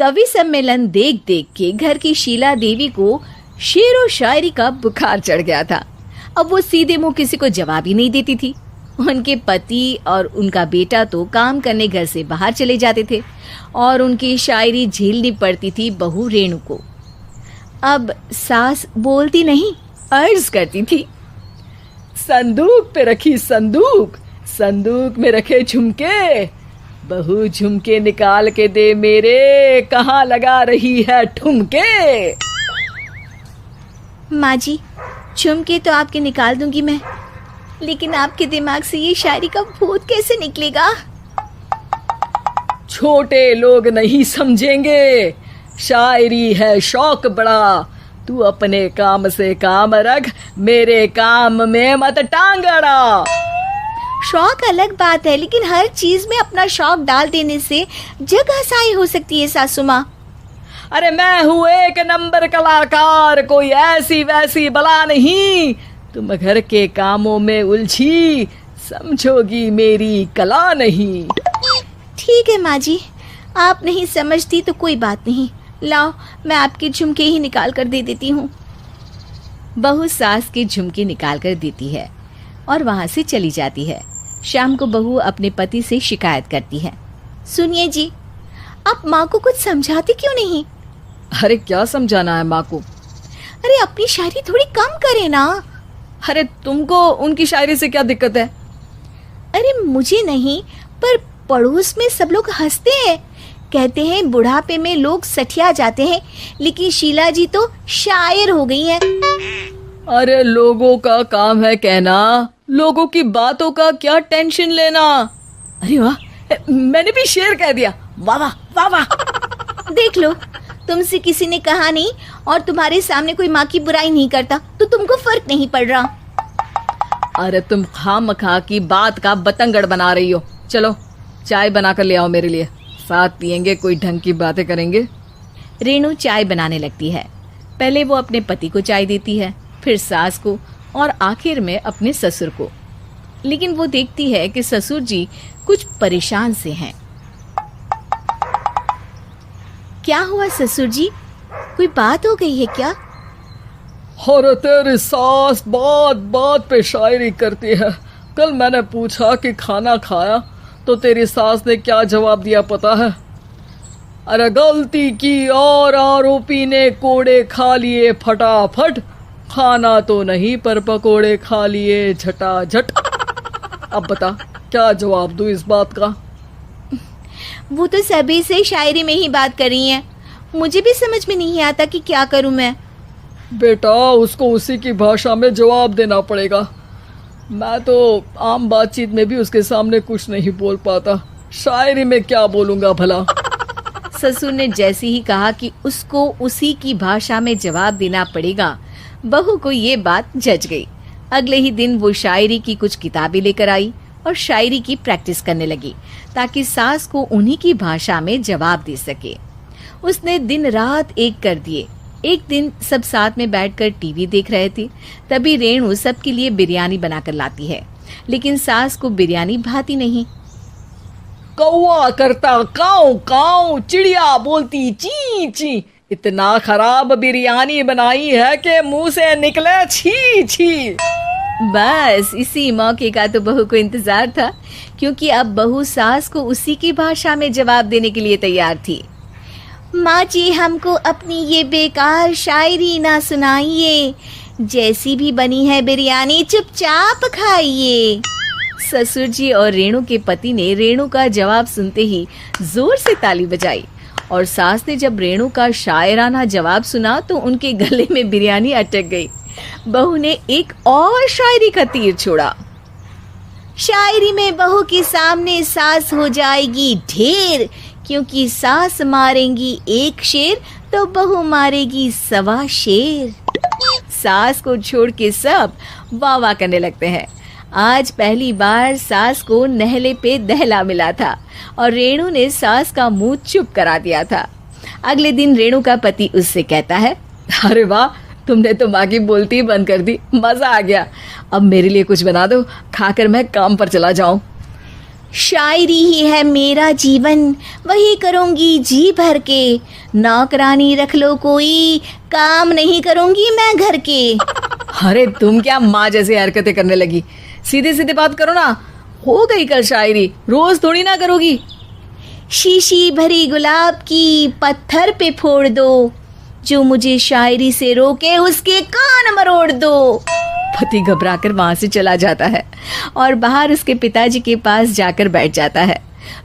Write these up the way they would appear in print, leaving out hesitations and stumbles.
कवि सम्मेलन देख देख के घर की शीला देवी को शेर व शायरी का बुखार चढ़ गया था। अब वो सीधे मुंह किसी को जवाब ही नहीं देती थी। उनके पति और उनका बेटा तो काम करने घर से बाहर चले जाते थे और उनकी शायरी झेलनी पड़ती थी बहू रेणु को। अब सास बोलती नहीं, अर्ज करती थी, संदूक पे रखी संदूक, संदूक में रखे झुमके, बहू झुमके निकाल के दे मेरे, कहाँ लगा रही है ठुमके। माँ जी, झुमके तो आपके निकाल दूंगी मैं, लेकिन आपके दिमाग से ये शायरी का भूत कैसे निकलेगा? छोटे लोग नहीं समझेंगे, शायरी है शौक बड़ा, तू अपने काम से काम रख, मेरे काम में मत टांग अड़ा। शौक अलग बात है, लेकिन हर चीज में अपना शौक डाल देने से जग हंसाई हो सकती है सासू माँ। अरे मैं हूँ एक नंबर कलाकार, कोई ऐसी वैसी बला नहीं, तुम घर के कामों में उलझी, समझोगी मेरी कला नहीं। ठीक है माँ जी, आप नहीं समझती तो कोई बात नहीं, लाओ मैं आपके झुमके ही निकाल कर दे देती हूँ। बहू सास के झुमके निकाल कर देती है और वहां से चली जाती है। शाम को बहू अपने पति से शिकायत करती है, सुनिए जी, आप माँ को कुछ समझाते क्यों नहीं? अरे क्या समझाना है माँ को? अरे अपनी शायरी थोड़ी कम करे ना। अरे तुमको उनकी शायरी से क्या दिक्कत है? अरे मुझे नहीं, पर पड़ोस में सब लोग हंसते हैं, कहते हैं बुढ़ापे में लोग सठिया जाते हैं, लेकिन शीला जी तो शायर हो गई हैं। अरे लोगों का काम है कहना, लोगों की बातों का क्या टेंशन लेना। अरे वाह, मैंने भी शेर कह दिया, वाह वाह वाह वाह। देख लो, तुमसे किसी ने कहा नहीं और तुम्हारे सामने कोई माँ की बुराई नहीं करता तो तुमको फर्क नहीं पड़ रहा। अरे तुम खामखा की बात का बतंगड़ बना रही हो। चलो चाय बना कर ले आओ मेरे लिए, साथ पियेंगे, कोई ढंग की बातें करेंगे। रेणु चाय बनाने लगती है। पहले वो अपने पति को चाय देती है, फिर सास को और आखिर में अपने ससुर को। लेकिन वो देखती है कि ससुर जी कुछ परेशान से हैं। क्या हुआ ससुर जी, कोई बात हो गई है क्या? अरे तेरी सास बात बात पे शायरी करती है। कल मैंने पूछा कि खाना खाया तो तेरी सास ने क्या जवाब दिया पता है? अरे गलती की और आरोपी ने कोड़े खा लिए फटाफट, खाना तो नहीं पर पकोड़े खा लिए झटाझट। अब बता क्या जवाब दूं इस बात का? वो तो सभी से शायरी में ही बात कर रही हैं, मुझे भी समझ में नहीं आता कि क्या करूं मैं। बेटा उसको उसी की भाषा में जवाब देना पड़ेगा। मैं तो आम बातचीत में भी उसके सामने कुछ नहीं बोल पाता, शायरी में क्या बोलूंगा भला। ससुर ने जैसे ही कहा कि उसको उसी की भाषा में जवाब देना पड़ेगा, बहू को ये बात जच गई। अगले ही दिन वो शायरी की कुछ किताबें लेकर आई और शायरी की प्रैक्टिस करने लगी ताकि सास को उन्हीं की भाषा में जवाब दे सके। उसने दिन रात एक कर दिए। एक दिन सब साथ में बैठकर टीवी देख रहे थे, तभी रेणु सबके लिए बिरयानी बनाकर लाती है, लेकिन सास को बिरयानी भाती नहीं। कौवा करता काऊ काऊ, चिड़िया बोलती ची ची, इतना खराब बिरयानी बनाई है कि मुंह से निकले छी छी। बस इसी मौके का तो बहू को इंतजार था, क्योंकि अब बहू सास को उसी की भाषा में जवाब देने के लिए तैयार थी। माँ जी, हमको अपनी ये बेकार शायरी ना सुनाइए, जैसी भी बनी है बिरयानी चुपचाप खाइए। ससुर जी और रेणु के पति ने रेणु का जवाब सुनते ही जोर से ताली बजाई और सास ने जब रेणु का शायराना जवाब सुना तो उनके गले में बिरयानी अटक गई। बहू ने एक और शायरी का तीर छोड़ा। शायरी में बहू के सामने सास हो जाएगी ढेर, क्योंकि सास मारेंगी एक शेर तो बहू मारेगी 1.25 शेर। सास को छोड़ के सब वाह वाह करने लगते हैं। आज पहली बार सास को नहले पे दहला मिला था और रेणु ने सास का मुंह चुप करा दिया था। अगले दिन रेणु का पति उससे कहता है, अरे वाह, तुमने तो माँ की बोलती ही बंद कर दी, मजा आ गया। अब मेरे लिए कुछ बना दो, खाकर मैं काम पर चला जाऊं। शायरी ही है मेरा जीवन, वही करूँगी जी भर के। नौकरानी रख लो कोई, काम नहीं करूँगी मैं घर के। अरे तुम क्या माँ जैसी हरकतें करने लगी, सीधे सीधे बात करो ना। हो गई कल शायरी, रोज थोड़ी ना करोगी। शीशी भरी गुलाब की पत्थर पे फोड़ दो, जो मुझे शायरी से रोके उसके कान मरोड़ दो। पति घबराकर वहां से चला जाता है और बाहर उसके पिताजी के पास जाकर बैठ जाता है।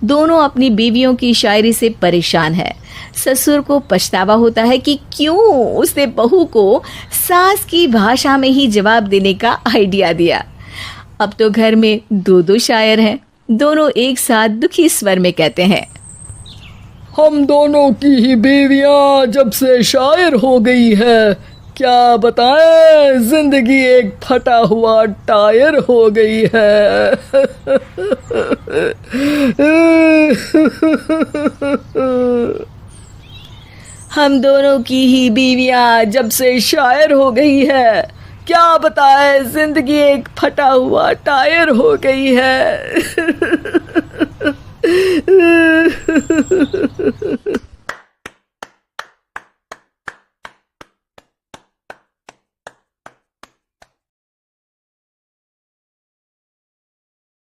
दोनों अपनी बीवियों की शायरी से परेशान है। ससुर को पछतावा होता है कि क्यों उसने बहू को सास की भाषा में ही जवाब देने का आइडिया दिया। अब तो घर में दो दो शायर हैं। दोनों एक साथ दुखी स्वर में कहते हैं, हम दोनों की ही बीवियां जब से शायर हो गई है, क्या बताएं, जिंदगी एक फटा हुआ टायर हो गई है। हम दोनों की ही बीवियां जब से शायर हो गई है, क्या बताएं, जिंदगी एक फटा हुआ टायर हो गई है।